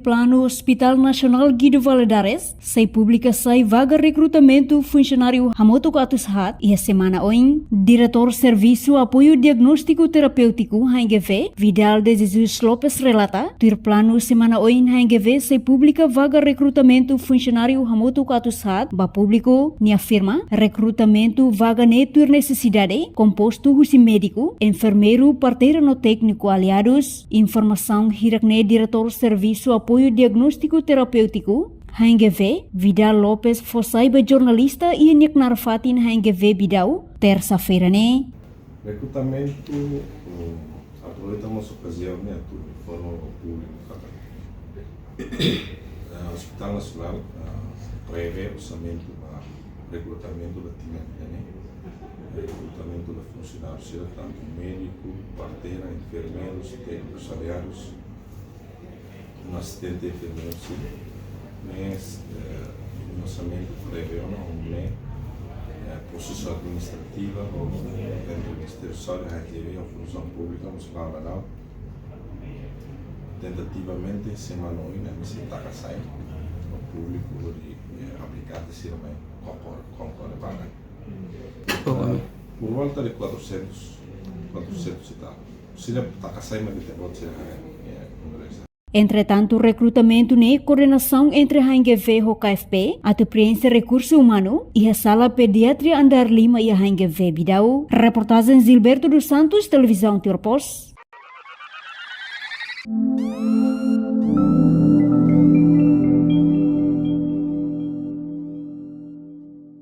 Plano Hospital Nasional Guido Valadares, sai publikasai vaga recrutamento funcionário Hamoto Katushat e a semana oin, diretor Serviço Apoio Diagnóstico Terapêutico HGV, Vidal de Jesus Lopes relata, tur plano semana oin HGV sai publica vaga recrutamento funcionário Hamoto Katushat, ba público ni afirma recrutamento vaga netur necessidade, composto husi médico, enfermeiro, parteira no técnico aliados, informação hirakne diretor Serviço Apoio Diagnóstico Terapêutico, HGV, Vidal Lopes Fossaiba jornalista e Nick Narfatin HGV Bidau, terça-feira, né? Recrutamento, aproveitamos a ocasião, né, de forma pública. O Hospital Nacional prevê orçamento para recrutamento da time, né? Recrutamento de funcionários, seja tanto médico, parteira, enfermeiros, técnicos aliados, um assistente de enfermeiro, sim. Mas o orçamento prevê processo administrativo dentro do Ministério da Saúde, a função pública, municipal, tentativamente semana oin a misi takasai o público de aplicar de ser mais concorre para por volta de 400 e tal. Se ele takasai mas ele pode ser Entretanto, o recrutamento e coordenação entre a HGV e o KFP, a Presidência Recurso Humano e a Sala Pediatria Andar Lima e a HGV Bidau. Reportagem Gilberto dos Santos, Televisão Teorpos.